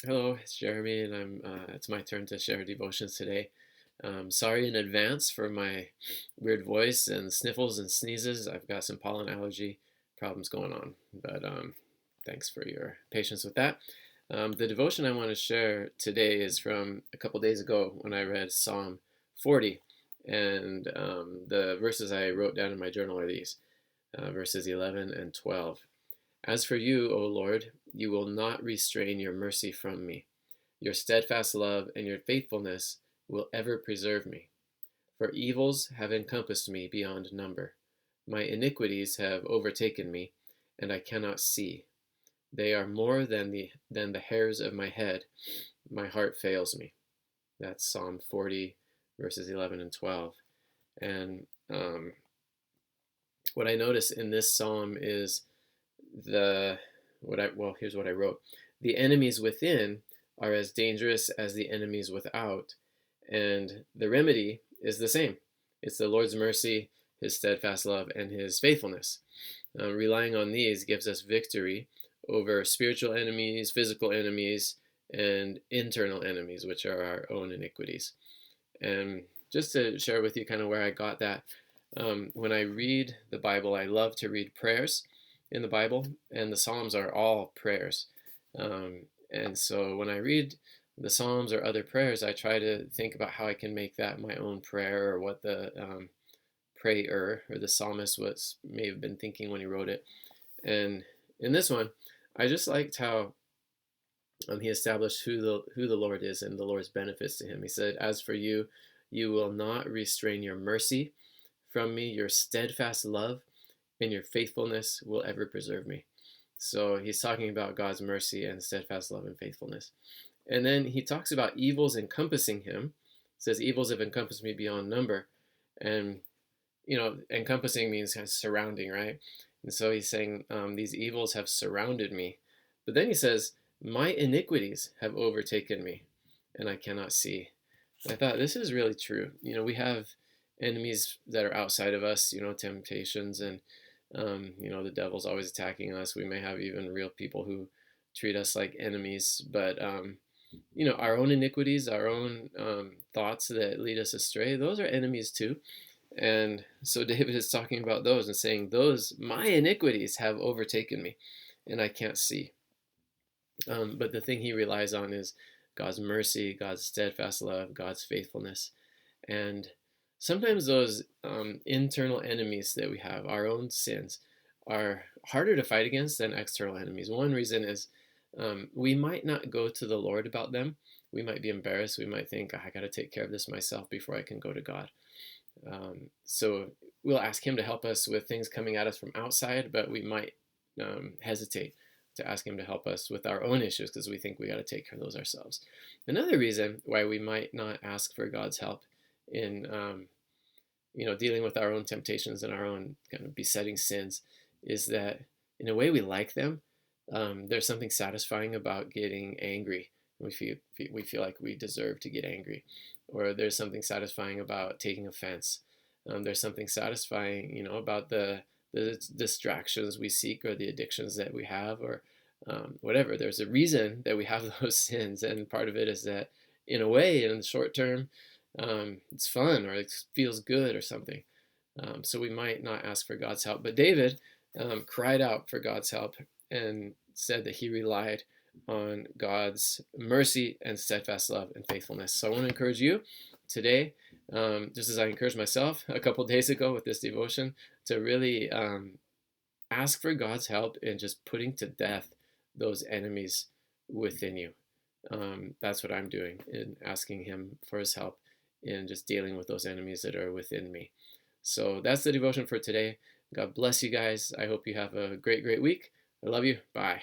Hello, it's Jeremy, and it's my turn to share devotions today. Sorry in advance for my weird voice and sniffles and sneezes. I've got some pollen allergy problems going on, but thanks for your patience with that. The devotion I want to share today is from a couple days ago when I read Psalm 40, and the verses I wrote down in my journal are these verses 11 and 12. As for you, O Lord, you will not restrain your mercy from me. Your steadfast love and your faithfulness will ever preserve me. For evils have encompassed me beyond number. My iniquities have overtaken me, and I cannot see. They are more than the hairs of my head. My heart fails me. That's Psalm 40, verses 11 and 12. And what I notice in this psalm is the here's what I wrote. The enemies within are as dangerous as the enemies without, and the remedy is the same. It's the Lord's mercy, his steadfast love, and his faithfulness. Relying on these gives us victory over spiritual enemies, physical enemies, and internal enemies, which are our own iniquities. And just to share with you kind of where I got that, when I read the Bible, I love to read prayers in the Bible, and the Psalms are all prayers. And so when I read the Psalms or other prayers, I try to think about how I can make that my own prayer, or what the prayer or the psalmist may have been thinking when he wrote it. And in this one, I just liked how he established who the Lord is and the Lord's benefits to him. He said, "As for you, you will not restrain your mercy from me. Your steadfast love and your faithfulness will ever preserve me." So he's talking about God's mercy and steadfast love and faithfulness. And then he talks about evils encompassing him. He says, "Evils have encompassed me beyond number." And, encompassing means kind of surrounding, right? And so he's saying, these evils have surrounded me. But then he says, "My iniquities have overtaken me, and I cannot see." And I thought, this is really true. We have enemies that are outside of us, temptations, and the devil's always attacking us. We may have even real people who treat us like enemies, but our own iniquities, our own thoughts that lead us astray, those are enemies too. And so David is talking about those and saying, "Those my iniquities have overtaken me, and I can't see." But the thing he relies on is God's mercy, God's steadfast love, God's faithfulness. And sometimes those internal enemies that we have, our own sins, are harder to fight against than external enemies. One reason is we might not go to the Lord about them. We might be embarrassed. We might think, "I got to take care of this myself before I can go to God." So we'll ask Him to help us with things coming at us from outside, but we might hesitate to ask Him to help us with our own issues because we think we got to take care of those ourselves. Another reason why we might not ask for God's help in dealing with our own temptations and our own kind of besetting sins is that in a way we like them. There's something satisfying about getting angry. We feel like we deserve to get angry, or there's something satisfying about taking offense. There's something satisfying, about the distractions we seek or the addictions that we have, or whatever. There's a reason that we have those sins, and part of it is that, in a way, in the short term, it's fun or it feels good or something. So we might not ask for God's help. But David cried out for God's help and said that he relied on God's mercy and steadfast love and faithfulness. So I want to encourage you today, just as I encouraged myself a couple days ago with this devotion, to really ask for God's help in just putting to death those enemies within you. That's what I'm doing in asking Him for His help in just dealing with those enemies that are within me. So that's the devotion for today. God bless you guys. I hope you have a great, great week. I love you. Bye.